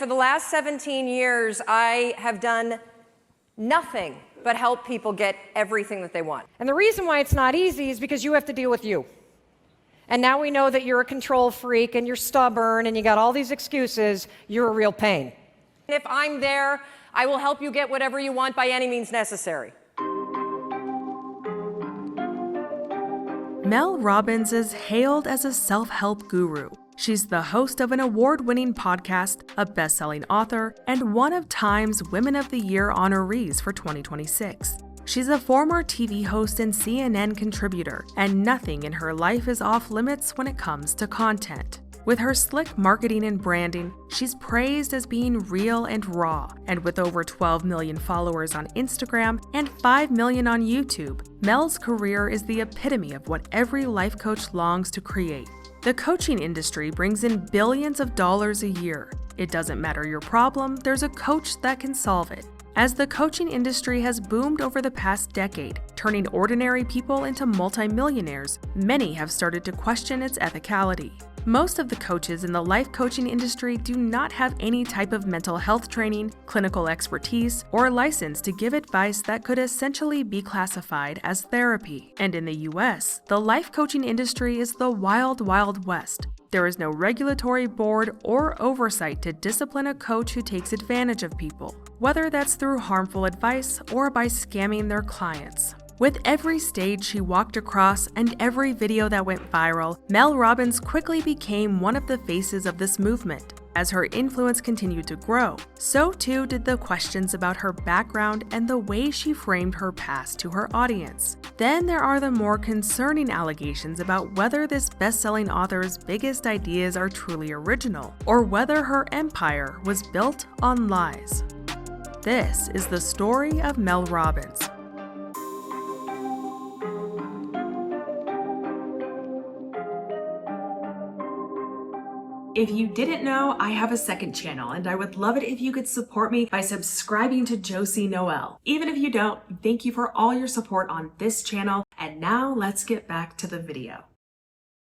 For the last 17 years, I have done nothing but help people get everything that they want. And the reason why it's not easy is because you have to deal with you. And now we know that you're a control freak and you're stubborn and you got all these excuses. You're a real pain. If I'm there, I will help you get whatever you want by any means necessary. Mel Robbins is hailed as a self-help guru. She's the host of an award-winning podcast, a best-selling author, and one of Time's Women of the Year honorees for 2026. She's a former TV host and CNN contributor, and nothing in her life is off limits when it comes to content. With her slick marketing and branding, she's praised as being real and raw, and with over 12 million followers on Instagram and 5 million on YouTube, Mel's career is the epitome of what every life coach longs to create. The coaching industry brings in billions of dollars a year. It doesn't matter your problem, there's a coach that can solve it. As the coaching industry has boomed over the past decade, turning ordinary people into multimillionaires, many have started to question its ethicality. Most of the coaches in the life coaching industry do not have any type of mental health training, clinical expertise, or license to give advice that could essentially be classified as therapy. And in the US, the life coaching industry is the wild, wild west. There is no regulatory board or oversight to discipline a coach who takes advantage of people, whether that's through harmful advice or by scamming their clients. With every stage she walked across and every video that went viral, Mel Robbins quickly became one of the faces of this movement. As her influence continued to grow, so too did the questions about her background and the way she framed her past to her audience. Then there are the more concerning allegations about whether this best-selling author's biggest ideas are truly original, or whether her empire was built on lies. This is the story of Mel Robbins. If you didn't know, I have a second channel, and I would love it if you could support me by subscribing to Josie Noel. Even if you don't, thank you for all your support on this channel, and now let's get back to the video.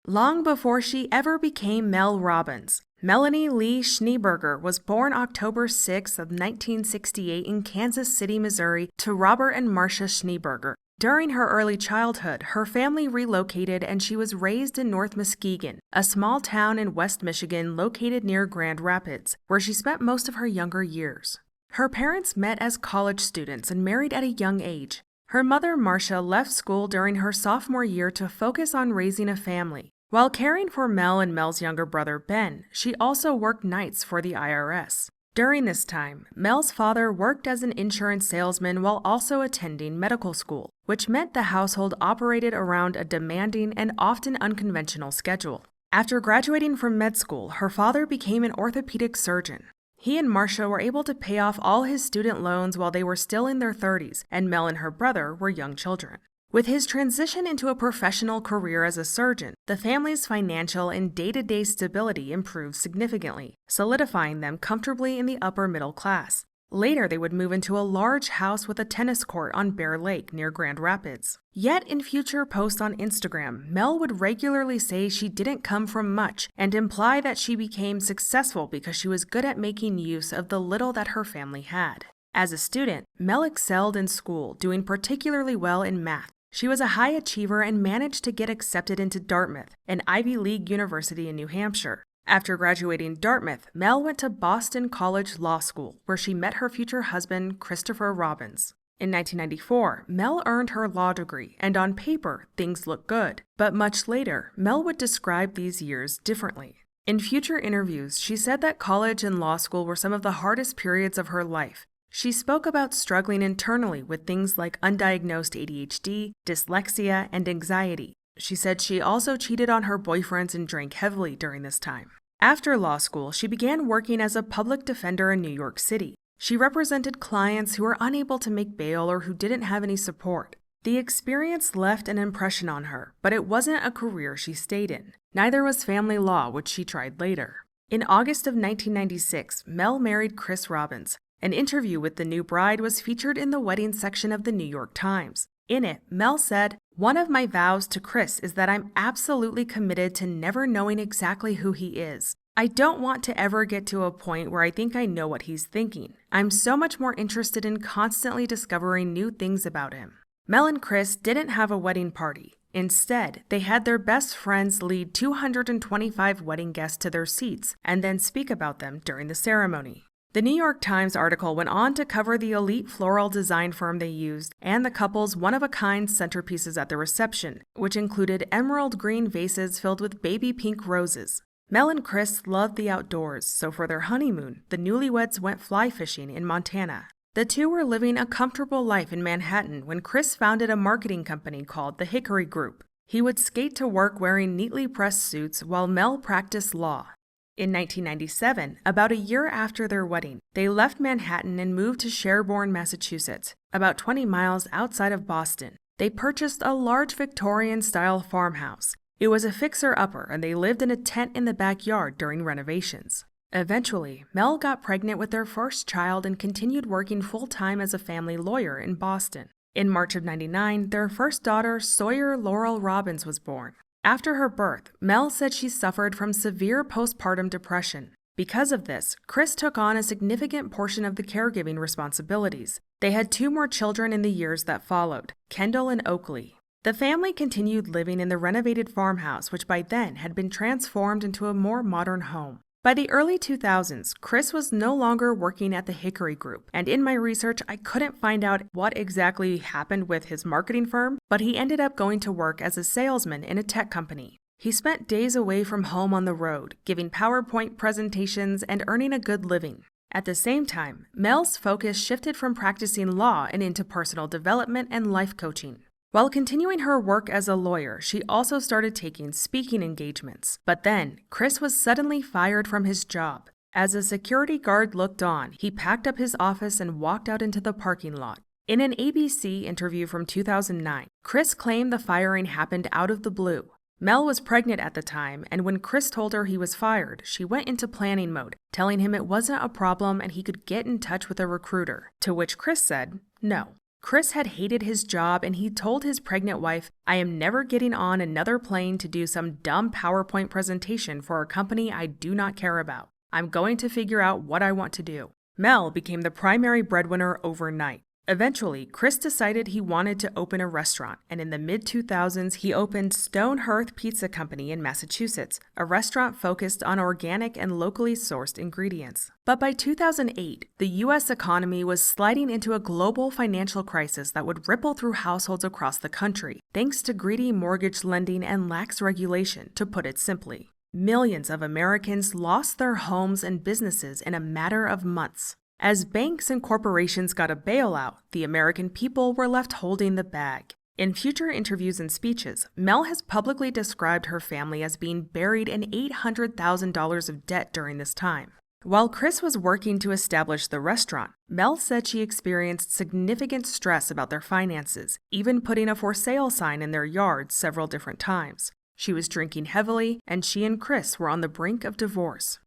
Long before she ever became Mel Robbins, Melanie Lee Schneeberger was born October 6 of 1968 in Kansas City, Missouri, to Robert and Marcia Schneeberger. During her early childhood, her family relocated and she was raised in North Muskegon, a small town in West Michigan located near Grand Rapids, where she spent most of her younger years. Her parents met as college students and married at a young age. Her mother, Marcia, left school during her sophomore year to focus on raising a family. While caring for Mel and Mel's younger brother, Ben, she also worked nights for the IRS. During this time, Mel's father worked as an insurance salesman while also attending medical school, which meant the household operated around a demanding and often unconventional schedule. After graduating from med school, her father became an orthopedic surgeon. He and Marcia were able to pay off all his student loans while they were still in their 30s, and Mel and her brother were young children. With his transition into a professional career as a surgeon, the family's financial and day-to-day stability improved significantly, solidifying them comfortably in the upper middle class. Later, they would move into a large house with a tennis court on Bear Lake near Grand Rapids. Yet in future posts on Instagram, Mel would regularly say she didn't come from much and imply that she became successful because she was good at making use of the little that her family had. As a student, Mel excelled in school, doing particularly well in math. She was a high achiever and managed to get accepted into Dartmouth, an Ivy League university in New Hampshire. After graduating Dartmouth, Mel went to Boston College Law School, where she met her future husband, Christopher Robbins. In 1994, Mel earned her law degree, and on paper, things looked good. But much later, Mel would describe these years differently. In future interviews, she said that college and law school were some of the hardest periods of her life. She spoke about struggling internally with things like undiagnosed ADHD, dyslexia, and anxiety. She said she also cheated on her boyfriends and drank heavily during this time. After law school, she began working as a public defender in New York City. She represented clients who were unable to make bail or who didn't have any support. The experience left an impression on her, but it wasn't a career she stayed in. Neither was family law, which she tried later. In August of 1996, Mel married Chris Robbins. An interview with the new bride was featured in the wedding section of the New York Times. In it, Mel said, "One of my vows to Chris is that I'm absolutely committed to never knowing exactly who he is. I don't want to ever get to a point where I think I know what he's thinking. I'm so much more interested in constantly discovering new things about him. Mel and Chris didn't have a wedding party. Instead, they had their best friends lead 225 wedding guests to their seats and then speak about them during the ceremony. The New York Times article went on to cover the elite floral design firm they used and the couple's one-of-a-kind centerpieces at the reception, which included emerald green vases filled with baby pink roses. Mel and Chris loved the outdoors, so for their honeymoon, the newlyweds went fly fishing in Montana. The two were living a comfortable life in Manhattan when Chris founded a marketing company called the Hickory Group. He would skate to work wearing neatly pressed suits while Mel practiced law. In 1997, about a year after their wedding, they left Manhattan and moved to Sherborne, Massachusetts, about 20 miles outside of Boston. They purchased a large Victorian-style farmhouse. It was a fixer-upper, and they lived in a tent in the backyard during renovations. Eventually, Mel got pregnant with their first child and continued working full-time as a family lawyer in Boston. In March of '99, their first daughter, Sawyer Laurel Robbins, was born. After her birth, Mel said she suffered from severe postpartum depression. Because of this, Chris took on a significant portion of the caregiving responsibilities. They had 2 more children in the years that followed, Kendall and Oakley. The family continued living in the renovated farmhouse, which by then had been transformed into a more modern home. By the early 2000s, Chris was no longer working at the Hickory Group, and in my research, I couldn't find out what exactly happened with his marketing firm, but he ended up going to work as a salesman in a tech company. He spent days away from home on the road, giving PowerPoint presentations and earning a good living. At the same time, Mel's focus shifted from practicing law and into personal development and life coaching. While continuing her work as a lawyer, she also started taking speaking engagements. But then, Chris was suddenly fired from his job. As a security guard looked on, he packed up his office and walked out into the parking lot. In an ABC interview from 2009, Chris claimed the firing happened out of the blue. Mel was pregnant at the time, and when Chris told her he was fired, she went into planning mode, telling him it wasn't a problem and he could get in touch with a recruiter, to which Chris said no. Chris had hated his job and he told his pregnant wife, "I am never getting on another plane to do some dumb PowerPoint presentation for a company I do not care about. I'm going to figure out what I want to do." Mel became the primary breadwinner overnight. Eventually, Chris decided he wanted to open a restaurant, and in the mid-2000s, he opened Stone Hearth Pizza Company in Massachusetts, a restaurant focused on organic and locally sourced ingredients. But by 2008, the U.S. economy was sliding into a global financial crisis that would ripple through households across the country, thanks to greedy mortgage lending and lax regulation, to put it simply. Millions of Americans lost their homes and businesses in a matter of months. As banks and corporations got a bailout, the American people were left holding the bag. In future interviews and speeches, Mel has publicly described her family as being buried in $800,000 of debt during this time. While Chris was working to establish the restaurant, Mel said she experienced significant stress about their finances, even putting a for sale sign in their yard several different times. She was drinking heavily, and she and Chris were on the brink of divorce.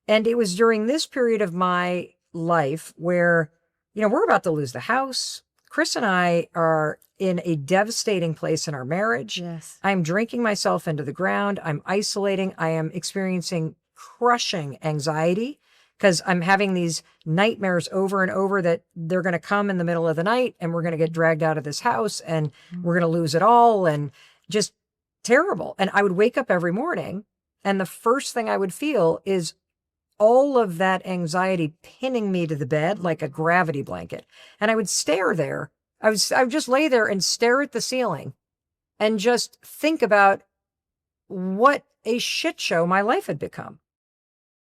And it was during this period of my life where, we're about to lose the house. Chris and I are in a devastating place in our marriage. Yes. I'm drinking myself into the ground. I'm isolating. I am experiencing crushing anxiety because I'm having these nightmares over and over that they're going to come in the middle of the night and we're going to get dragged out of this house and we're going to lose it all, and just terrible. And I would wake up every morning and the first thing I would feel is all of that anxiety pinning me to the bed like a gravity blanket. And I would stare there. I would just lay there and stare at the ceiling and just think about what a shit show my life had become.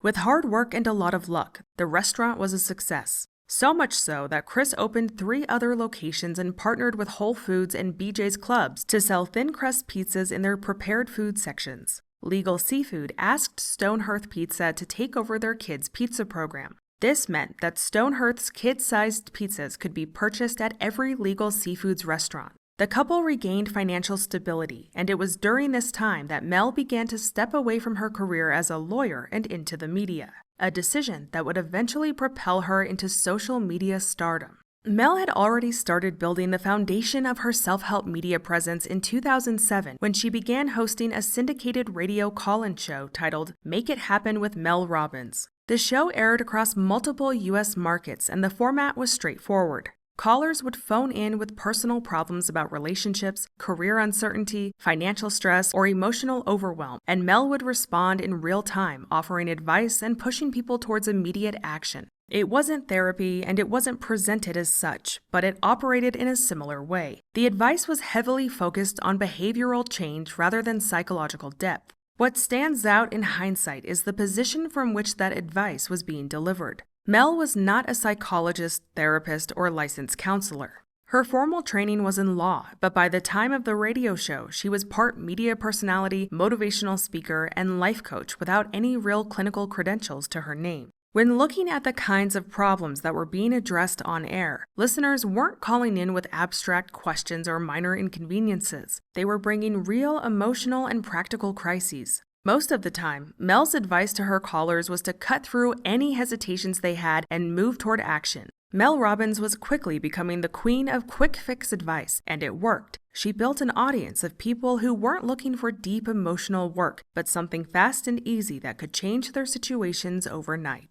With hard work and a lot of luck, the restaurant was a success. So much so that Chris opened 3 other locations and partnered with Whole Foods and BJ's Clubs to sell thin crust pizzas in their prepared food sections. Legal Seafood asked Stone Hearth Pizza to take over their kids' pizza program. This meant that Stone Hearth's kid-sized pizzas could be purchased at every Legal Seafood's restaurant. The couple regained financial stability, and it was during this time that Mel began to step away from her career as a lawyer and into the media, a decision that would eventually propel her into social media stardom. Mel had already started building the foundation of her self-help media presence in 2007 when she began hosting a syndicated radio call-in show titled Make It Happen with Mel Robbins. The show aired across multiple U.S. markets, and the format was straightforward. Callers would phone in with personal problems about relationships, career uncertainty, financial stress, or emotional overwhelm, and Mel would respond in real time, offering advice and pushing people towards immediate action. It wasn't therapy, and it wasn't presented as such, but it operated in a similar way. The advice was heavily focused on behavioral change rather than psychological depth. What stands out in hindsight is the position from which that advice was being delivered. Mel was not a psychologist, therapist, or licensed counselor. Her formal training was in law, but by the time of the radio show, she was part media personality, motivational speaker, and life coach without any real clinical credentials to her name. When looking at the kinds of problems that were being addressed on air, listeners weren't calling in with abstract questions or minor inconveniences. They were bringing real emotional and practical crises. Most of the time, Mel's advice to her callers was to cut through any hesitations they had and move toward action. Mel Robbins was quickly becoming the queen of quick fix advice, and it worked. She built an audience of people who weren't looking for deep emotional work, but something fast and easy that could change their situations overnight.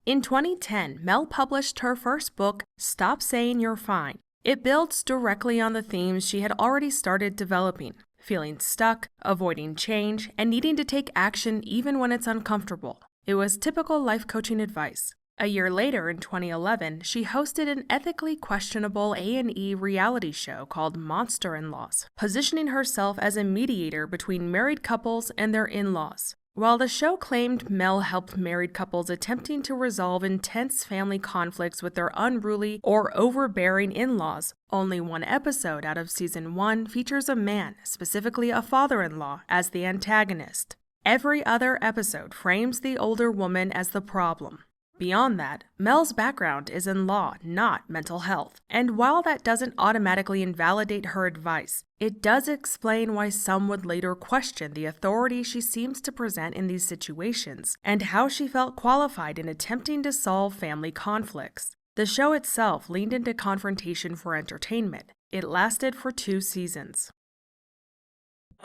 In 2010, Mel published her first book, Stop Saying You're Fine. It builds directly on the themes she had already started developing: feeling stuck, avoiding change, and needing to take action even when it's uncomfortable. It was typical life coaching advice. A year later, in 2011, she hosted an ethically questionable A&E reality show called Monster-in-Laws, positioning herself as a mediator between married couples and their in-laws. While the show claimed Mel helped married couples attempting to resolve intense family conflicts with their unruly or overbearing in-laws, only one episode out of season 1 features a man, specifically a father-in-law, as the antagonist. Every other episode frames the older woman as the problem. Beyond that, Mel's background is in law, not mental health. And while that doesn't automatically invalidate her advice, it does explain why some would later question the authority she seems to present in these situations and how she felt qualified in attempting to solve family conflicts. The show itself leaned into confrontation for entertainment. It lasted for 2 seasons.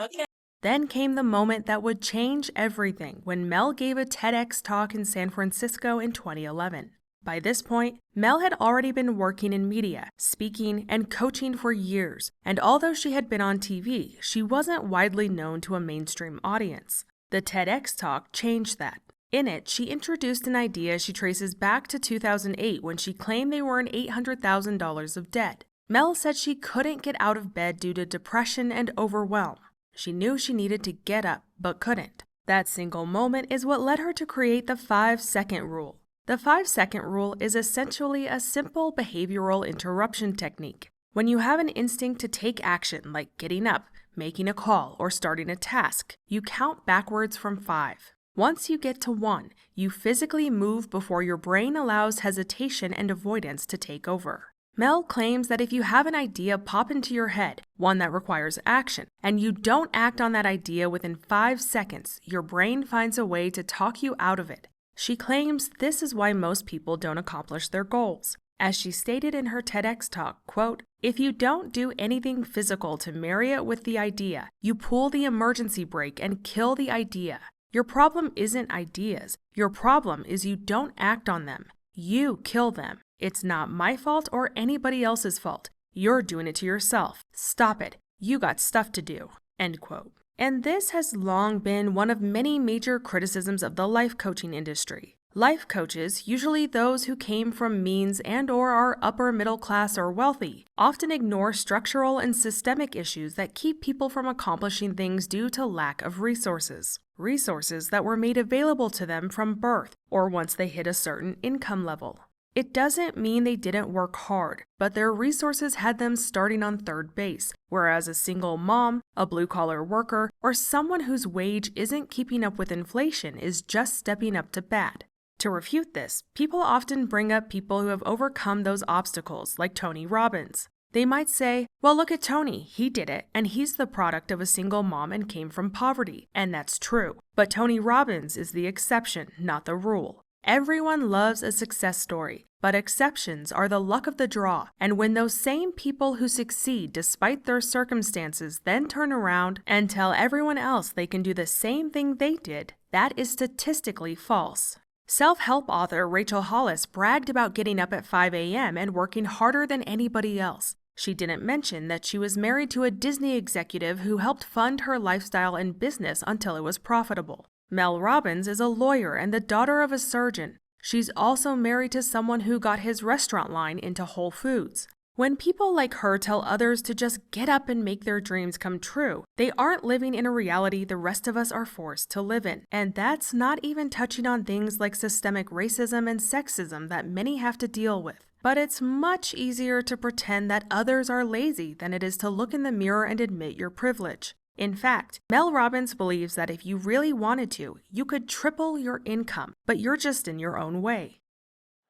Okay. Then came the moment that would change everything when Mel gave a TEDx Talk in San Francisco in 2011. By this point, Mel had already been working in media, speaking, and coaching for years, and although she had been on TV, she wasn't widely known to a mainstream audience. The TEDx Talk changed that. In it, she introduced an idea she traces back to 2008 when she claimed they were in $800,000 of debt. Mel said she couldn't get out of bed due to depression and overwhelm. She knew she needed to get up, but couldn't. That single moment is what led her to create the 5-second rule. The 5-second rule is essentially a simple behavioral interruption technique. When you have an instinct to take action, like getting up, making a call, or starting a task, you count backwards from 5. Once you get to 1, you physically move before your brain allows hesitation and avoidance to take over. Mel claims that if you have an idea pop into your head, one that requires action, and you don't act on that idea within 5 seconds, your brain finds a way to talk you out of it. She claims this is why most people don't accomplish their goals. As she stated in her TEDx talk, quote, "If you don't do anything physical to marry it with the idea, you pull the emergency brake and kill the idea. Your problem isn't ideas. Your problem is you don't act on them. You kill them. It's not my fault or anybody else's fault. You're doing it to yourself. Stop it. You got stuff to do." End quote. And this has long been one of many major criticisms of the life coaching industry. Life coaches, usually those who came from means and/or are upper middle class or wealthy, often ignore structural and systemic issues that keep people from accomplishing things due to lack of resources. Resources that were made available to them from birth or once they hit a certain income level. It doesn't mean they didn't work hard, but their resources had them starting on third base, whereas a single mom, a blue-collar worker, or someone whose wage isn't keeping up with inflation is just stepping up to bat. To refute this, people often bring up people who have overcome those obstacles, like Tony Robbins. They might say, well, look at Tony, he did it, and he's the product of a single mom and came from poverty, and that's true. But Tony Robbins is the exception, not the rule. Everyone loves a success story, but exceptions are the luck of the draw. And when those same people who succeed despite their circumstances then turn around and tell everyone else they can do the same thing they did, that is statistically false. Self-help author Rachel Hollis bragged about getting up at 5 a.m. and working harder than anybody else. She didn't mention that she was married to a Disney executive who helped fund her lifestyle and business until it was profitable. Mel Robbins is a lawyer and the daughter of a surgeon. She's also married to someone who got his restaurant line into Whole Foods. When people like her tell others to just get up and make their dreams come true, they aren't living in a reality the rest of us are forced to live in. And that's not even touching on things like systemic racism and sexism that many have to deal with. But it's much easier to pretend that others are lazy than it is to look in the mirror and admit your privilege. In fact, Mel Robbins believes that if you really wanted to, you could triple your income, but you're just in your own way.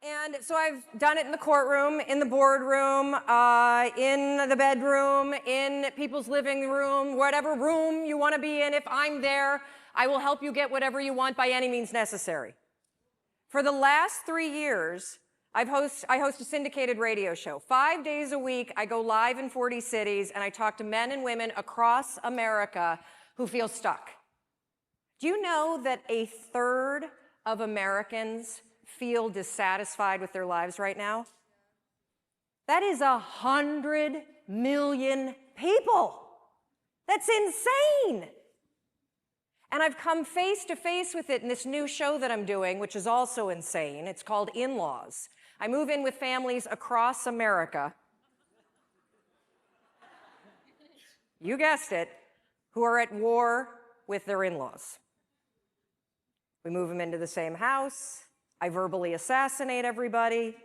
And so I've done it in the courtroom, in the boardroom, in the bedroom, in people's living room, whatever room you want to be in. If I'm there, I will help you get whatever you want by any means necessary. For the last 3 years, I host a syndicated radio show. 5 days a week, I go live in 40 cities, and I talk to men and women across America who feel stuck. Do you know that 1/3 of Americans feel dissatisfied with their lives right now? That is 100 million people. That's insane. And I've come face to face with it in this new show that I'm doing, which is also insane. It's called In-Laws. I move in with families across America, you guessed it, who are at war with their in-laws. We move them into the same house. I verbally assassinate everybody.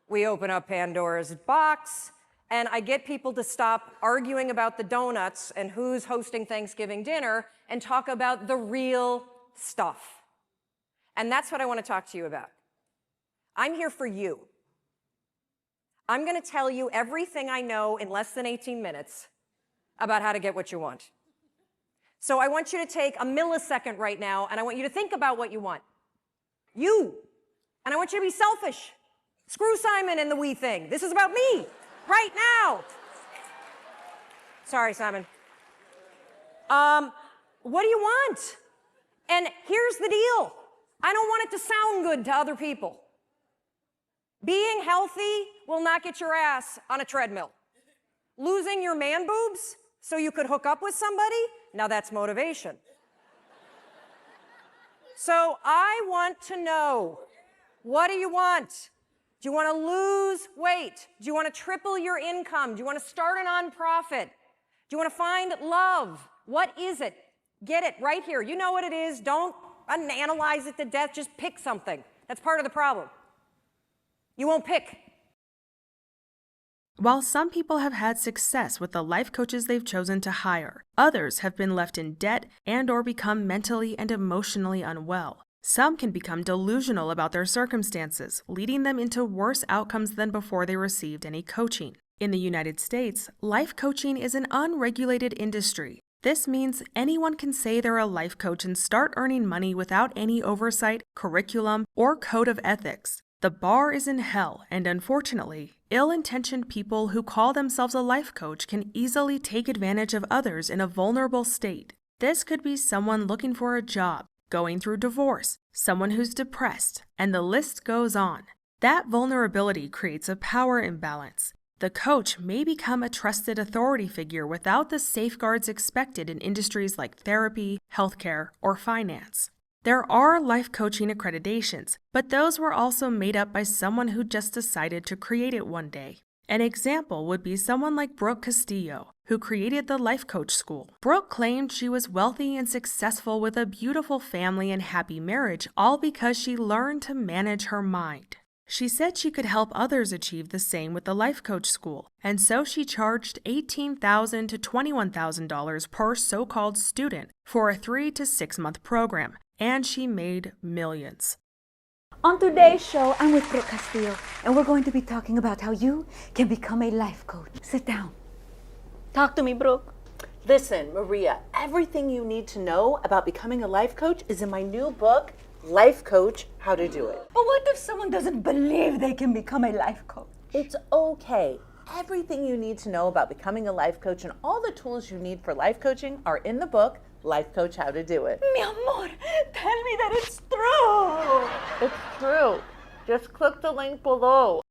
We open up Pandora's box, and I get people to stop arguing about the donuts and who's hosting Thanksgiving dinner and talk about the real stuff. And that's what I want to talk to you about. I'm here for you. I'm going to tell you everything I know in less than 18 minutes about how to get what you want. So I want you to take a millisecond right now, and I want you to think about what you want. You. And I want you to be selfish. Screw Simon and the we thing. This is about me, right now. Sorry, Simon. What do you want? And here's the deal. I don't want it to sound good to other people. Being healthy will not get your ass on a treadmill. Losing your man boobs so you could hook up with somebody, now that's motivation. So I want to know, what do you want? Do you want to lose weight? Do you want to triple your income? Do you want to start a nonprofit? Do you want to find love? What is it? Get it right here. You know what it is. Don't analyze it to death. Just pick something. That's part of the problem. You won't pick. While some people have had success with the life coaches they've chosen to hire, others have been left in debt and/or become mentally and emotionally unwell. Some can become delusional about their circumstances, leading them into worse outcomes than before they received any coaching. In the United States, life coaching is an unregulated industry. This means anyone can say they're a life coach and start earning money without any oversight, curriculum, or code of ethics. The bar is in hell, and unfortunately, ill-intentioned people who call themselves a life coach can easily take advantage of others in a vulnerable state. This could be someone looking for a job, going through divorce, someone who's depressed, and the list goes on. That vulnerability creates a power imbalance. The coach may become a trusted authority figure without the safeguards expected in industries like therapy, healthcare, or finance. There are life coaching accreditations, but those were also made up by someone who just decided to create it one day. An example would be someone like Brooke Castillo, who created the Life Coach School. Brooke claimed she was wealthy and successful with a beautiful family and happy marriage, all because she learned to manage her mind. She said she could help others achieve the same with the Life Coach School, and so she charged $18,000 to $21,000 per so-called student for a 3 to 6 month program, and she made millions. On today's show, I'm with Brooke Castillo, and we're going to be talking about how you can become a life coach. Sit down. Talk to me, Brooke. Listen, Maria, everything you need to know about becoming a life coach is in my new book, life coach how to do it. But what if someone doesn't believe they can become a life coach? It's okay. Everything you need to know about becoming a life coach and all the tools you need for life coaching are in the book, Life Coach How to Do It. Mi amor, tell me that it's true. It's true. Just click the link below.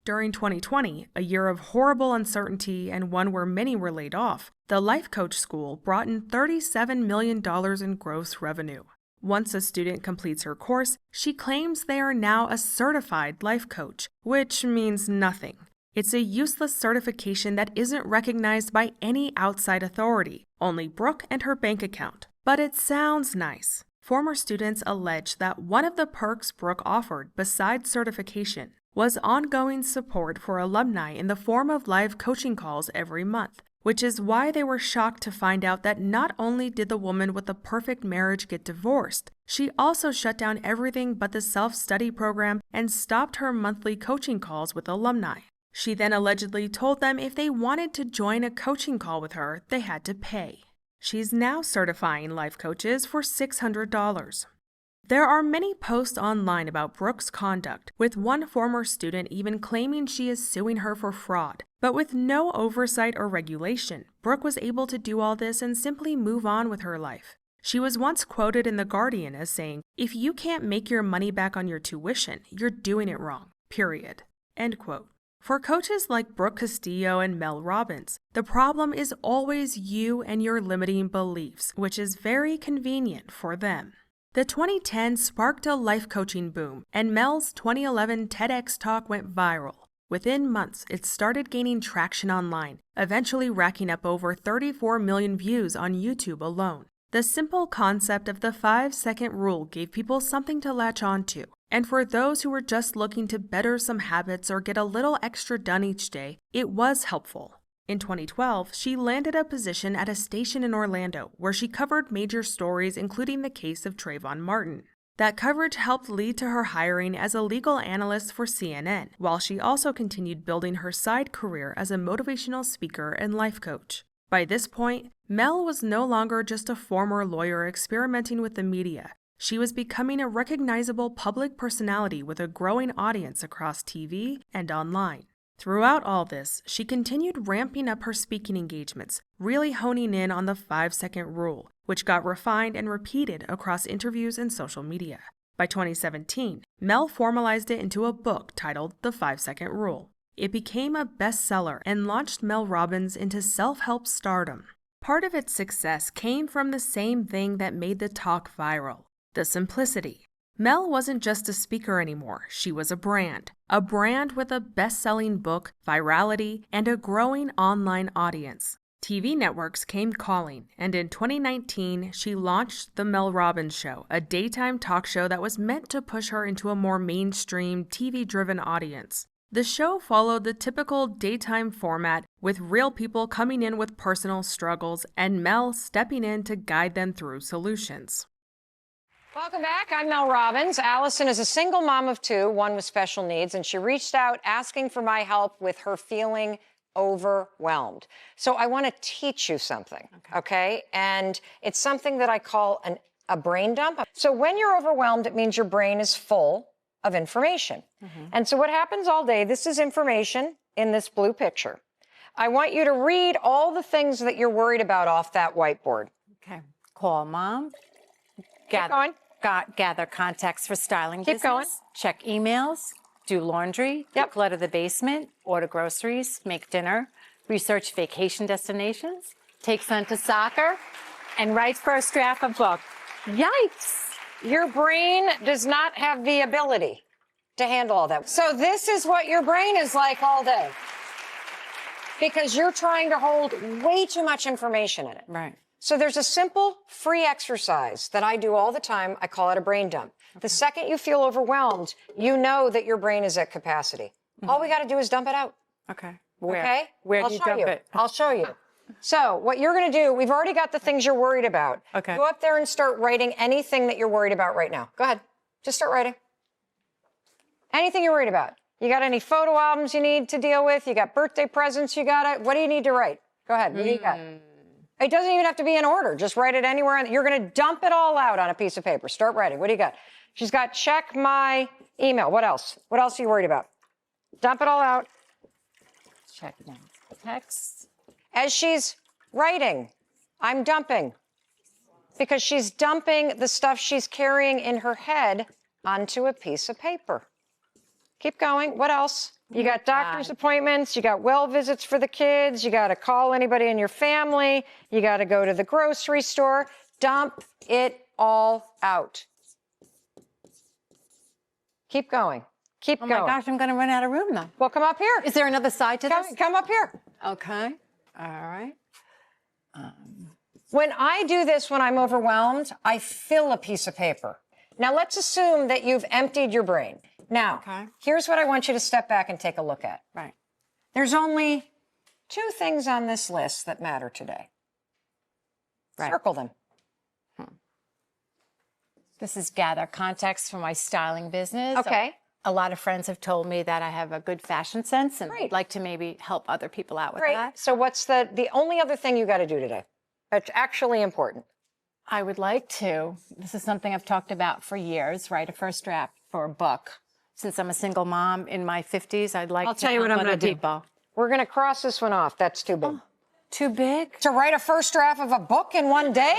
During 2020, a year of horrible uncertainty and one where many were laid off, the Life Coach School brought in $37 million in gross revenue. Once a student completes her course, she claims they are now a certified life coach, which means nothing. It's a useless certification that isn't recognized by any outside authority, only Brooke and her bank account. But it sounds nice. Former students allege that one of the perks Brooke offered besides certification was ongoing support for alumni in the form of live coaching calls every month, which is why they were shocked to find out that not only did the woman with the perfect marriage get divorced, she also shut down everything but the self-study program and stopped her monthly coaching calls with alumni. She then allegedly told them if they wanted to join a coaching call with her, they had to pay. She's now certifying life coaches for $600. There are many posts online about Brooke's conduct, with one former student even claiming she is suing her for fraud. But with no oversight or regulation, Brooke was able to do all this and simply move on with her life. She was once quoted in The Guardian as saying, "If you can't make your money back on your tuition, you're doing it wrong, period." End quote. For coaches like Brooke Castillo and Mel Robbins, the problem is always you and your limiting beliefs, which is very convenient for them. The 2010 sparked a life coaching boom, and Mel's 2011 TEDx Talk went viral. Within months, it started gaining traction online, eventually racking up over 34 million views on YouTube alone. The simple concept of the 5-second rule gave people something to latch onto, and for those who were just looking to better some habits or get a little extra done each day, it was helpful. In 2012, she landed a position at a station in Orlando where she covered major stories including the case of Trayvon Martin. That coverage helped lead to her hiring as a legal analyst for CNN, while she also continued building her side career as a motivational speaker and life coach. By this point, Mel was no longer just a former lawyer experimenting with the media. She was becoming a recognizable public personality with a growing audience across TV and online. Throughout all this, she continued ramping up her speaking engagements, really honing in on the 5-second rule, which got refined and repeated across interviews and social media. By 2017, Mel formalized it into a book titled The 5-Second Rule. It became a bestseller and launched Mel Robbins into self-help stardom. Part of its success came from the same thing that made the talk viral: the simplicity. Mel wasn't just a speaker anymore, she was a brand with a best-selling book, virality, and a growing online audience. TV networks came calling, and in 2019, she launched The Mel Robbins Show, a daytime talk show that was meant to push her into a more mainstream, TV-driven audience. The show followed the typical daytime format, with real people coming in with personal struggles and Mel stepping in to guide them through solutions. Welcome back. I'm Mel Robbins. Allison is a single mom of two, one with special needs, and she reached out asking for my help with her feeling overwhelmed. So I want to teach you something, okay? And it's something that I call a brain dump. So when you're overwhelmed, it means your brain is full of information. And so what happens all day, this is information in this blue picture. I want you to read all the things that you're worried about off that whiteboard. Okay. Call mom. Keep going. Gather contacts for styling Keep business. going. Check emails. Do laundry. Yep. Declutter the basement. Order groceries. Make dinner. Research vacation destinations. Take son to soccer. And write first draft of book. Yikes! Your brain does not have the ability to handle all that. So this is what your brain is like all day, because you're trying to hold way too much information in it. Right. So there's a simple free exercise that I do all the time. I call it a brain dump. The second you feel overwhelmed, you know that your brain is at capacity. All we got to do is dump it out. Okay. Okay? Where I'll do you show dump you. it? I'll show you. So what you're going to do, we've already got the things you're worried about. Okay. Go up there and start writing anything that you're worried about right now. Go ahead. Just start writing. Anything you're worried about. You got any photo albums you need to deal with? You got birthday presents you got? What do you need to write? Go ahead. What do you got? It doesn't even have to be in order. Just write it anywhere. You're going to dump it all out on a piece of paper. Start writing. What do you got? She's got check my email. What else? What else are you worried about? Dump it all out. Check my text. As she's writing, I'm dumping. Because she's dumping the stuff she's carrying in her head onto a piece of paper. Keep going. What else? You got doctor's appointments. You got well visits for the kids. You got to call anybody in your family. You got to go to the grocery store. Dump it all out. Keep going. Keep going. Oh my gosh, I'm going to run out of room though. Well, come up here. Is there another side to this? Come up here. Okay. All right. When I do this when I'm overwhelmed, I fill a piece of paper. Now, let's assume that you've emptied your brain. Now, here's what I want you to step back and take a look at. Right. There's only 2 things on this list that matter today. Right. Circle them. This is gather context for my styling business. Okay. A lot of friends have told me that I have a good fashion sense and Great. I'd like to maybe help other people out with Great. that. So what's the only other thing you got to do today? That's actually important. I would like to, this is something I've talked about for years, write a first draft for a book. Since I'm a single mom in my 50s, I'd like I'll to tell you what help I'm other going to do. people. We're going to cross this one off. That's too big. Too big? To write a first draft of a book in one day?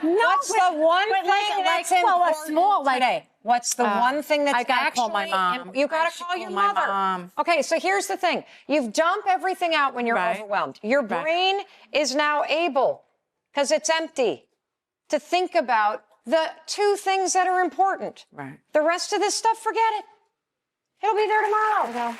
No, What's the one thing that's important today? What's the one thing that's I gotta actually call my mom. You got I to should call your call my mother. mom. Okay, so here's the thing. You dump everything out when you're Right. overwhelmed. Your Right. brain is now able, because it's empty, to think about the 2 things that are important. Right. The rest of this stuff, forget it. It'll be there tomorrow.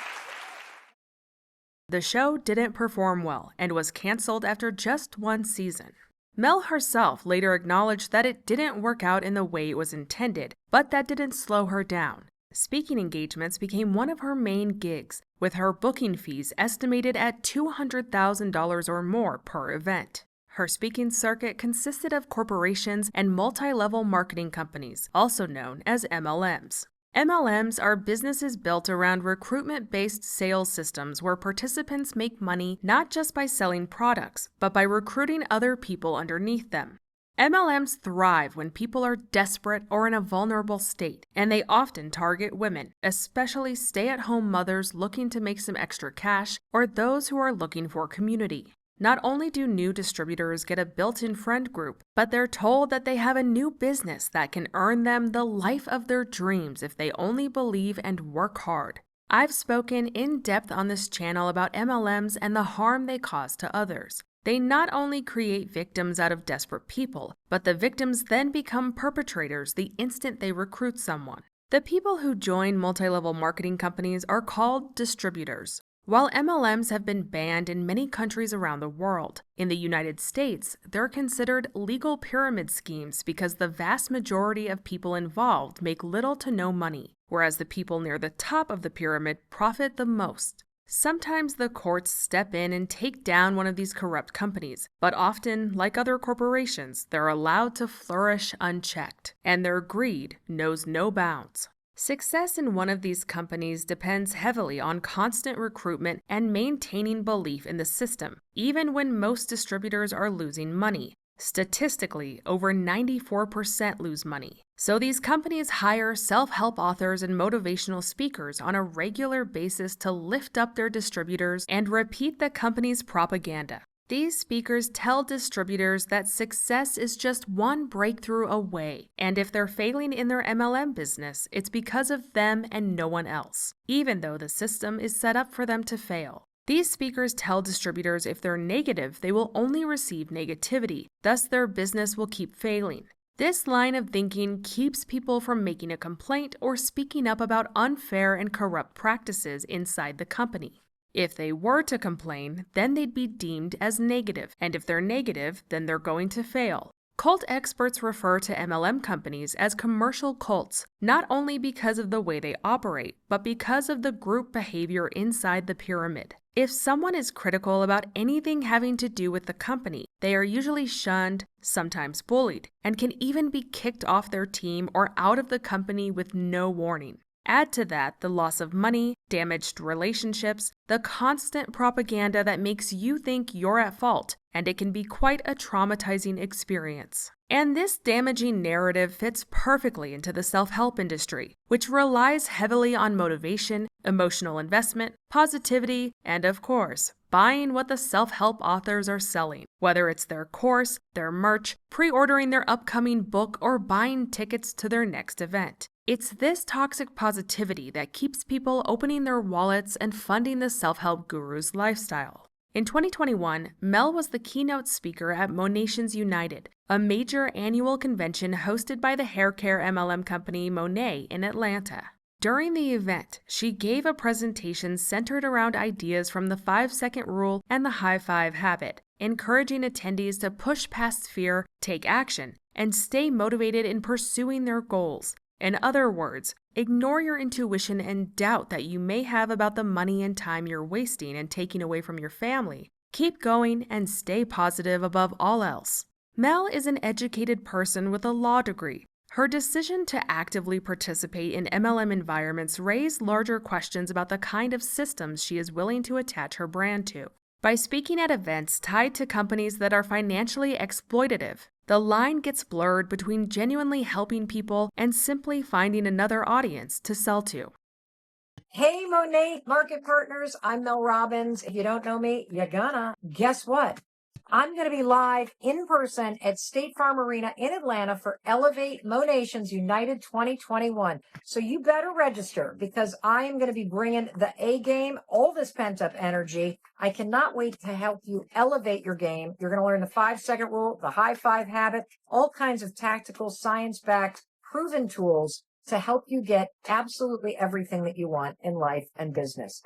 The show didn't perform well and was canceled after just 1 season. Mel herself later acknowledged that it didn't work out in the way it was intended, but that didn't slow her down. Speaking engagements became one of her main gigs, with her booking fees estimated at $200,000 or more per event. Her speaking circuit consisted of corporations and multi-level marketing companies, also known as MLMs. MLMs are businesses built around recruitment-based sales systems where participants make money not just by selling products, but by recruiting other people underneath them. MLMs thrive when people are desperate or in a vulnerable state, and they often target women, especially stay-at-home mothers looking to make some extra cash or those who are looking for community. Not only do new distributors get a built-in friend group, but they're told that they have a new business that can earn them the life of their dreams if they only believe and work hard. I've spoken in depth on this channel about MLMs and the harm they cause to others. They not only create victims out of desperate people, but the victims then become perpetrators the instant they recruit someone. The people who join multi-level marketing companies are called distributors. While MLMs have been banned in many countries around the world, in the United States, they're considered legal pyramid schemes because the vast majority of people involved make little to no money, whereas the people near the top of the pyramid profit the most. Sometimes the courts step in and take down one of these corrupt companies, but often, like other corporations, they're allowed to flourish unchecked, and their greed knows no bounds. Success in one of these companies depends heavily on constant recruitment and maintaining belief in the system, even when most distributors are losing money. Statistically, over 94% lose money. So these companies hire self-help authors and motivational speakers on a regular basis to lift up their distributors and repeat the company's propaganda. These speakers tell distributors that success is just one breakthrough away, and if they're failing in their MLM business, it's because of them and no one else, even though the system is set up for them to fail. These speakers tell distributors if they're negative, they will only receive negativity, thus their business will keep failing. This line of thinking keeps people from making a complaint or speaking up about unfair and corrupt practices inside the company. If they were to complain, then they'd be deemed as negative, and if they're negative, then they're going to fail. Cult experts refer to MLM companies as commercial cults, not only because of the way they operate, but because of the group behavior inside the pyramid. If someone is critical about anything having to do with the company, they are usually shunned, sometimes bullied, and can even be kicked off their team or out of the company with no warning. Add to that the loss of money, damaged relationships, the constant propaganda that makes you think you're at fault, and it can be quite a traumatizing experience. And this damaging narrative fits perfectly into the self-help industry, which relies heavily on motivation, emotional investment, positivity, and of course, buying what the self-help authors are selling, whether it's their course, their merch, pre-ordering their upcoming book, or buying tickets to their next event. It's this toxic positivity that keeps people opening their wallets and funding the self-help guru's lifestyle. In 2021, Mel was the keynote speaker at Monations United, a major annual convention hosted by the hair care MLM company MONAT in Atlanta. During the event, she gave a presentation centered around ideas from the 5-second rule and the high five habit, encouraging attendees to push past fear, take action, and stay motivated in pursuing their goals. In other words, ignore your intuition and doubt that you may have about the money and time you're wasting and taking away from your family. Keep going and stay positive above all else. Mel is an educated person with a law degree. Her decision to actively participate in MLM environments raised larger questions about the kind of systems she is willing to attach her brand to. By speaking at events tied to companies that are financially exploitative, the line gets blurred between genuinely helping people and simply finding another audience to sell to. Hey, MONAT Market Partners, I'm Mel Robbins. If you don't know me, you're gonna. Guess what? I'm going to be live in person at State Farm Arena in Atlanta for Elevate Monations United 2021. So you better register because I am going to be bringing the A game, all this pent up energy. I cannot wait to help you elevate your game. You're going to learn the 5-second rule, the high five habit, all kinds of tactical, science-backed, proven tools to help you get absolutely everything that you want in life and business.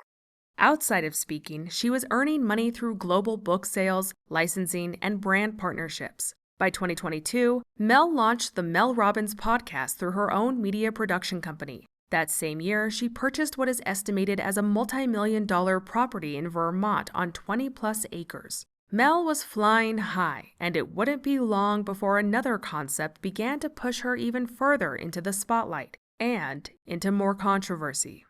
Outside of speaking, she was earning money through global book sales, licensing, and brand partnerships. By 2022, Mel launched the Mel Robbins podcast through her own media production company. That same year, she purchased what is estimated as a multi-million-dollar property in Vermont on 20-plus acres. Mel was flying high, and it wouldn't be long before another concept began to push her even further into the spotlight and into more controversy.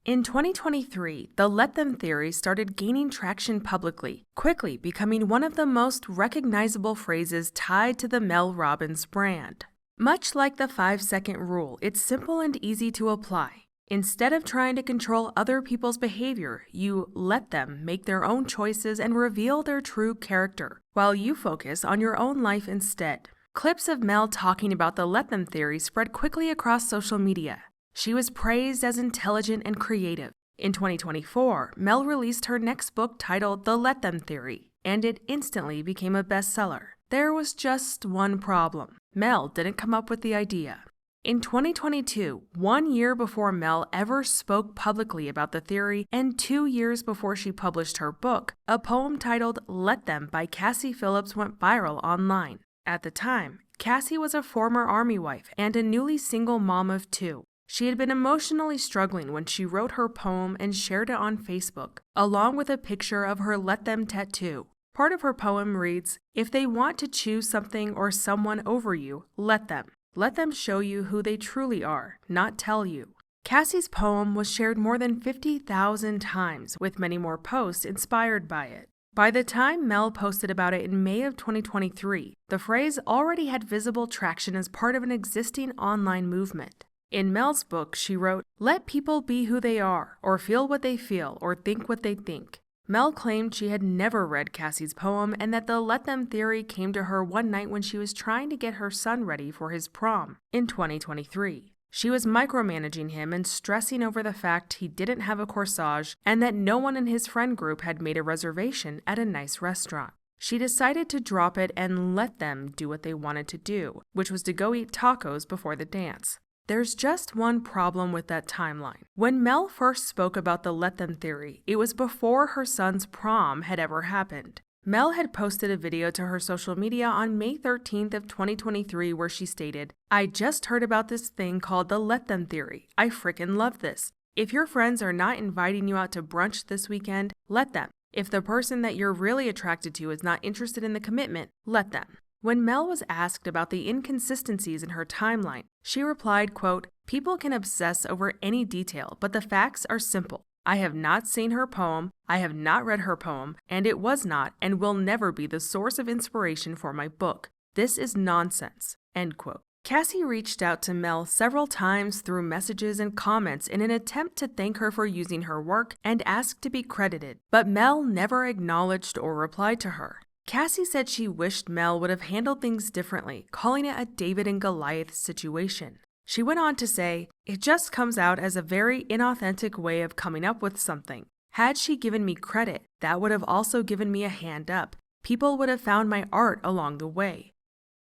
In 2023, the Let Them theory started gaining traction publicly, quickly becoming one of the most recognizable phrases tied to the Mel Robbins brand. Much like the 5-second rule, it's simple and easy to apply. Instead of trying to control other people's behavior, you let them make their own choices and reveal their true character, while you focus on your own life instead. Clips of Mel talking about the Let Them theory spread quickly across social media. She was praised as intelligent and creative. In 2024, Mel released her next book titled The Let Them Theory, and it instantly became a bestseller. There was just one problem. Mel didn't come up with the idea. In 2022, 1 year before Mel ever spoke publicly about the theory and 2 years before she published her book, a poem titled Let Them by Cassie Phillips went viral online. At the time, Cassie was a former Army wife and a newly single mom of 2. She had been emotionally struggling when she wrote her poem and shared it on Facebook, along with a picture of her Let Them tattoo. Part of her poem reads, "If they want to choose something or someone over you, let them. Let them show you who they truly are, not tell you." Cassie's poem was shared more than 50,000 times, with many more posts inspired by it. By the time Mel posted about it in May of 2023, the phrase already had visible traction as part of an existing online movement. In Mel's book, she wrote, "Let people be who they are, or feel what they feel, or think what they think." Mel claimed she had never read Cassie's poem and that the Let Them theory came to her one night when she was trying to get her son ready for his prom in 2023. She was micromanaging him and stressing over the fact he didn't have a corsage and that no one in his friend group had made a reservation at a nice restaurant. She decided to drop it and let them do what they wanted to do, which was to go eat tacos before the dance. There's just one problem with that timeline. When Mel first spoke about the Let Them theory, it was before her son's prom had ever happened. Mel had posted a video to her social media on May 13th of 2023 where she stated, "I just heard about this thing called the Let Them theory. I frickin' love this. If your friends are not inviting you out to brunch this weekend, let them. If the person that you're really attracted to is not interested in the commitment, let them." When Mel was asked about the inconsistencies in her timeline, she replied, quote, "People can obsess over any detail, but the facts are simple. I have not seen her poem, I have not read her poem, and it was not and will never be the source of inspiration for my book. This is nonsense." End quote. Cassie reached out to Mel several times through messages and comments in an attempt to thank her for using her work and ask to be credited, but Mel never acknowledged or replied to her. Cassie said she wished Mel would have handled things differently, calling it a David and Goliath situation. She went on to say, "It just comes out as a very inauthentic way of coming up with something. Had she given me credit, that would have also given me a hand up. People would have found my art along the way."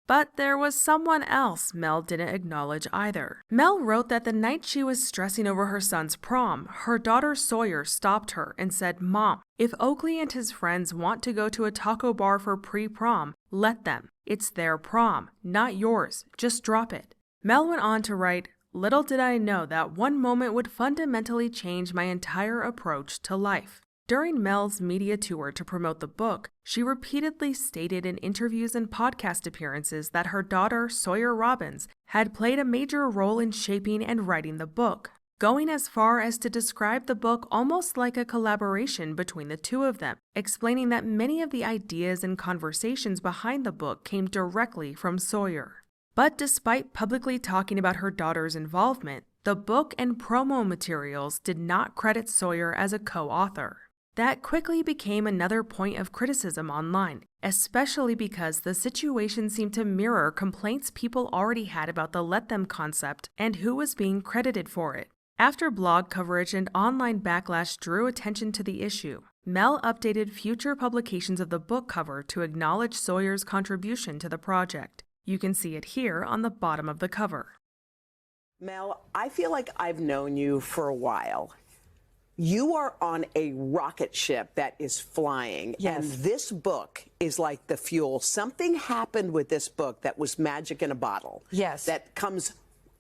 But there was someone else Mel didn't acknowledge either. Mel wrote that the night she was stressing over her son's prom, her daughter Sawyer stopped her and said, "Mom, if Oakley and his friends want to go to a taco bar for pre-prom, let them. It's their prom, not yours. Just drop it." Mel went on to write, "Little did I know that one moment would fundamentally change my entire approach to life." During Mel's media tour to promote the book, she repeatedly stated in interviews and podcast appearances that her daughter, Sawyer Robbins, had played a major role in shaping and writing the book, going as far as to describe the book almost like a collaboration between the two of them, explaining that many of the ideas and conversations behind the book came directly from Sawyer. But despite publicly talking about her daughter's involvement, the book and promo materials did not credit Sawyer as a co-author. That quickly became another point of criticism online, especially because the situation seemed to mirror complaints people already had about the let them concept and who was being credited for it. After blog coverage and online backlash drew attention to the issue, Mel updated future publications of the book cover to acknowledge Sawyer's contribution to the project. You can see it here on the bottom of the cover. Mel, I feel like I've known you for a while. You are on a rocket ship that is flying. Yes. And this book is like the fuel. Something happened with this book that was magic in a bottle. Yes. That comes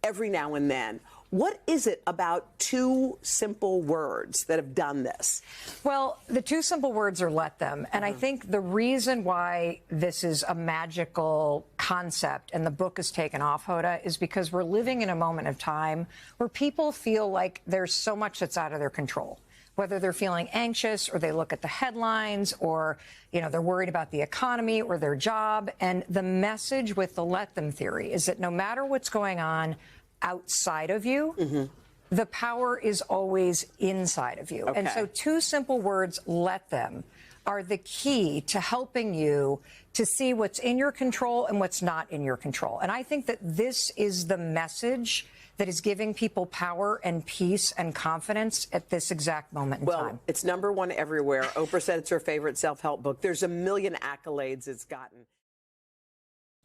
every now and then. What is it about two simple words that have done this? Well, the two simple words are let them. And I think the reason why this is a magical concept and the book is taken off, Hoda, is because we're living in a moment of time where people feel like there's so much that's out of their control. Whether they're feeling anxious or they look at the headlines or, they're worried about the economy or their job. And the message with the let them theory is that no matter what's going on outside of you, the power is always inside of you. Okay. And so two simple words, let them, are the key to helping you to see what's in your control and what's not in your control. And I think that this is the message that is giving people power and peace and confidence at this exact moment in time. Well, it's #1 everywhere. Oprah said it's her favorite self-help book. There's a million accolades it's gotten.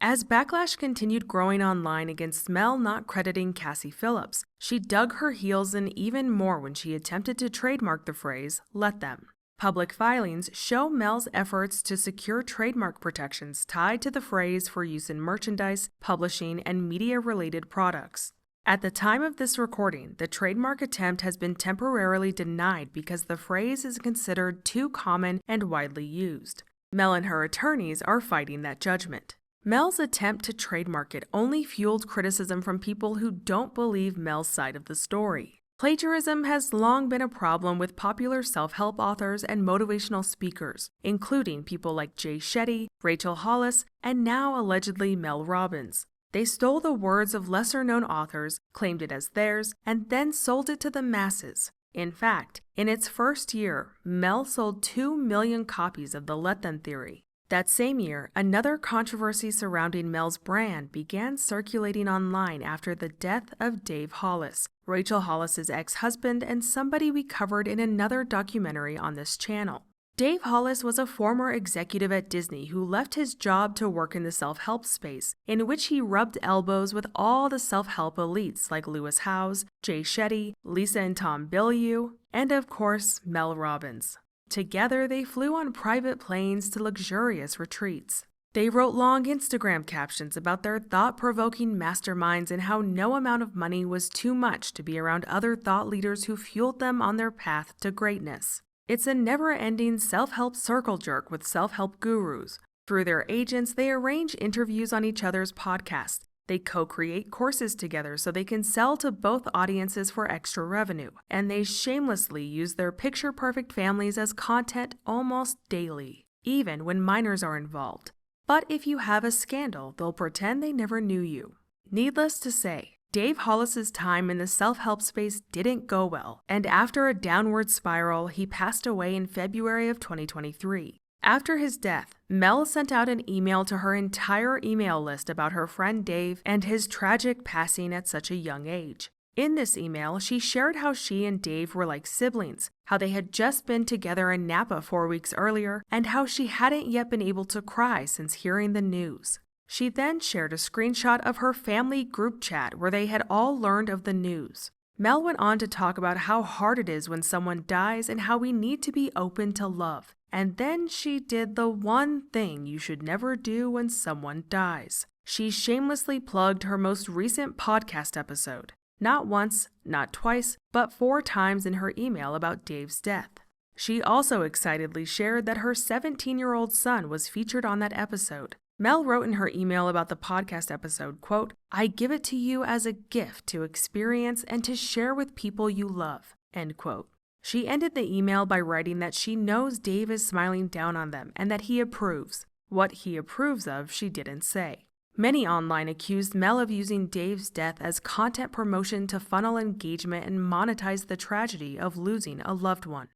As backlash continued growing online against Mel not crediting Cassie Phillips, she dug her heels in even more when she attempted to trademark the phrase, "let them." Public filings show Mel's efforts to secure trademark protections tied to the phrase for use in merchandise, publishing, and media-related products. At the time of this recording, the trademark attempt has been temporarily denied because the phrase is considered too common and widely used. Mel and her attorneys are fighting that judgment. Mel's attempt to trademark it only fueled criticism from people who don't believe Mel's side of the story. Plagiarism has long been a problem with popular self-help authors and motivational speakers, including people like Shetty, Rachel Hollis, and now allegedly Mel Robbins. They stole the words of lesser-known authors, claimed it as theirs, and then sold it to the masses. In fact, in its first year, Mel sold 2 million copies of the Let Them theory. That same year, another controversy surrounding Mel's brand began circulating online after the death of Dave Hollis, Rachel Hollis's ex-husband and somebody we covered in another documentary on this channel. Dave Hollis was a former executive at Disney who left his job to work in the self-help space, in which he rubbed elbows with all the self-help elites like Lewis Howes, Shetty, Lisa and Tom Bilyeu, and of course, Mel Robbins. Together, they flew on private planes to luxurious retreats. They wrote long Instagram captions about their thought-provoking masterminds and how no amount of money was too much to be around other thought leaders who fueled them on their path to greatness. It's a never-ending self-help circle jerk with self-help gurus, Through their agents, they arrange interviews on each other's podcasts. They co-create courses together so they can sell to both audiences for extra revenue. And they shamelessly use their picture-perfect families as content almost daily, even when minors are involved. But if you have a scandal, they'll pretend they never knew you. Needless to say, Dave Hollis's time in the self-help space didn't go well, and after a downward spiral, he passed away in February of 2023. After his death, Mel sent out an email to her entire email list about her friend Dave and his tragic passing at such a young age. In this email, she shared how she and Dave were like siblings, how they had just been together in Napa 4 weeks earlier, and how she hadn't yet been able to cry since hearing the news. She then shared a screenshot of her family group chat where they had all learned of the news. Mel went on to talk about how hard it is when someone dies and how we need to be open to love. And then she did the one thing you should never do when someone dies. She shamelessly plugged her most recent podcast episode. Not once, not twice, but 4 times in her email about Dave's death. She also excitedly shared that her 17-year-old son was featured on that episode. Mel wrote in her email about the podcast episode, quote, "I give it to you as a gift to experience and to share with people you love," end quote. She ended the email by writing that she knows Dave is smiling down on them and that he approves. What he approves of, she didn't say. Many online accused Mel of using Dave's death as content promotion to funnel engagement and monetize the tragedy of losing a loved one.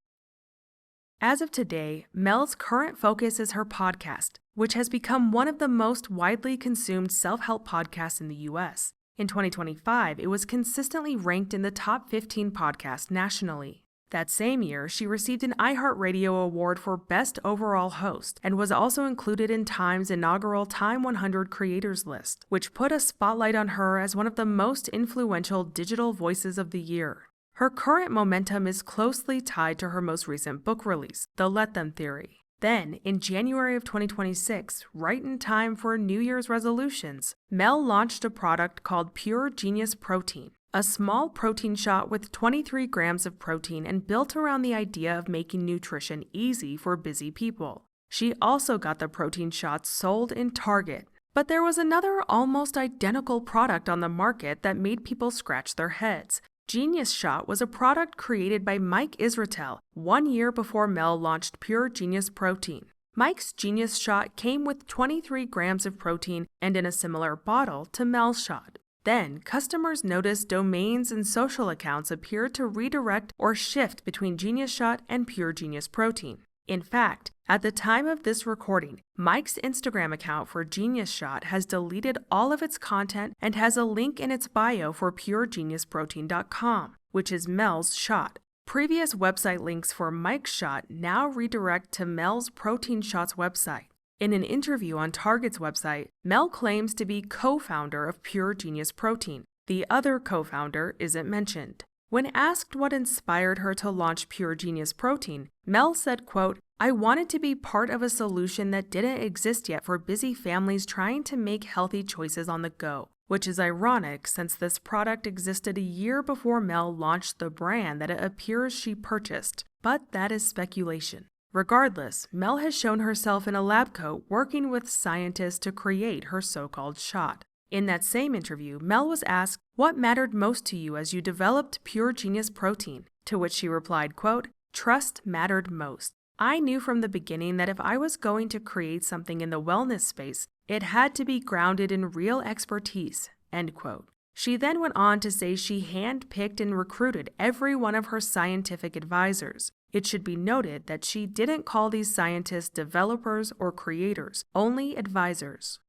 As of today, Mel's current focus is her podcast, which has become one of the most widely consumed self-help podcasts in the U.S. In 2025, it was consistently ranked in the top 15 podcasts nationally. That same year, she received an iHeartRadio award for Best Overall Host and was also included in Time's inaugural Time 100 Creators list, which put a spotlight on her as one of the most influential digital voices of the year. Her current momentum is closely tied to her most recent book release, The Let Them Theory. Then, in January of 2026, right in time for New Year's resolutions, Mel launched a product called Pure Genius Protein, a small protein shot with 23 grams of protein and built around the idea of making nutrition easy for busy people. She also got the protein shots sold in Target. But there was another almost identical product on the market that made people scratch their heads. Genius Shot was a product created by Mike Israetel 1 year before Mel launched Pure Genius Protein. Mike's Genius Shot came with 23 grams of protein and in a similar bottle to Mel's shot. Then, customers noticed domains and social accounts appeared to redirect or shift between Genius Shot and Pure Genius Protein. In fact, at the time of this recording, Mike's Instagram account for Genius Shot has deleted all of its content and has a link in its bio for puregeniusprotein.com, which is Mel's shot. Previous website links for Mike's shot now redirect to Mel's Protein Shots website. In an interview on Target's website, Mel claims to be co-founder of Pure Genius Protein. The other co-founder isn't mentioned. When asked what inspired her to launch Pure Genius Protein, Mel said, quote, "I wanted to be part of a solution that didn't exist yet for busy families trying to make healthy choices on the go," which is ironic since this product existed a year before Mel launched the brand that it appears she purchased. But that is speculation. Regardless, Mel has shown herself in a lab coat working with scientists to create her so-called shot. In that same interview, Mel was asked, "What mattered most to you as you developed Pure Genius Protein?" To which she replied, quote, "Trust mattered most. I knew from the beginning that if I was going to create something in the wellness space, it had to be grounded in real expertise," end quote. She then went on to say she handpicked and recruited every one of her scientific advisors. It should be noted that she didn't call these scientists developers or creators, only advisors.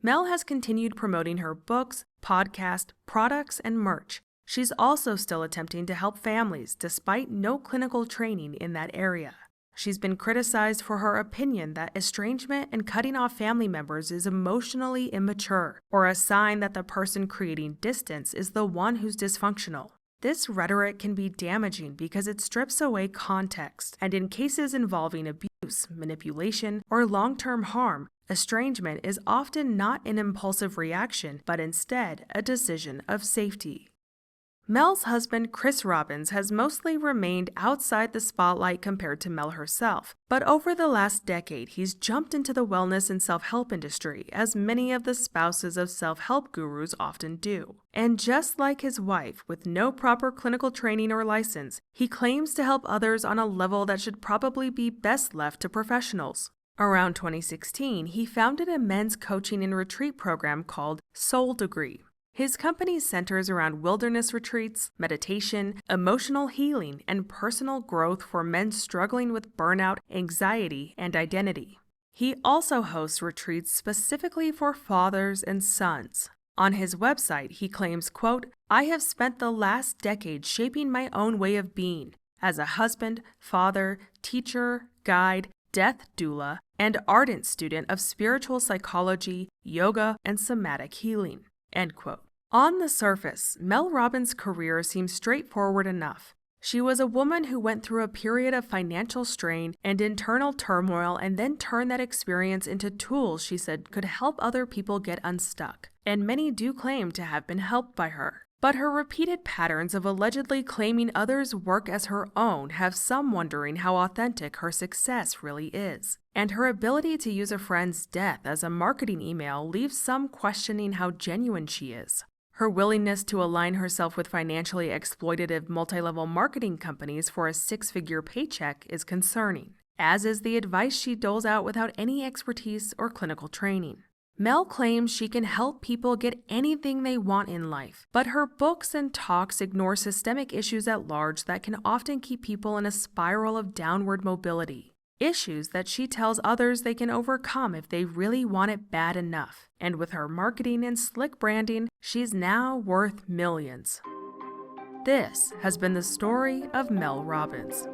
Mel has continued promoting her books, podcast, products, and merch. She's also still attempting to help families despite no clinical training in that area. She's been criticized for her opinion that estrangement and cutting off family members is emotionally immature, or a sign that the person creating distance is the one who's dysfunctional. This rhetoric can be damaging because it strips away context, and in cases involving abuse, manipulation, or long-term harm, estrangement is often not an impulsive reaction, but instead a decision of safety. Mel's husband, Chris Robbins, has mostly remained outside the spotlight compared to Mel herself, but over the last decade, he's jumped into the wellness and self-help industry, as many of the spouses of self-help gurus often do. And just like his wife, with no proper clinical training or license, he claims to help others on a level that should probably be best left to professionals. Around 2016, he founded a men's coaching and retreat program called Soul Degree. His company centers around wilderness retreats, meditation, emotional healing, and personal growth for men struggling with burnout, anxiety, and identity. He also hosts retreats specifically for fathers and sons. On his website, he claims, quote, "I have spent the last decade shaping my own way of being as a husband, father, teacher, guide, death doula, and ardent student of spiritual psychology, yoga, and somatic healing." End quote. On the surface, Mel Robbins' career seems straightforward enough. She was a woman who went through a period of financial strain and internal turmoil and then turned that experience into tools she said could help other people get unstuck. And many do claim to have been helped by her. But her repeated patterns of allegedly claiming others' work as her own have some wondering how authentic her success really is. And her ability to use a friend's death as a marketing email leaves some questioning how genuine she is. Her willingness to align herself with financially exploitative multi-level marketing companies for a 6-figure paycheck is concerning, as is the advice she doles out without any expertise or clinical training. Mel claims she can help people get anything they want in life, but her books and talks ignore systemic issues at large that can often keep people in a spiral of downward mobility. Issues that she tells others they can overcome if they really want it bad enough. And with her marketing and slick branding, she's now worth millions. This has been the story of Mel Robbins.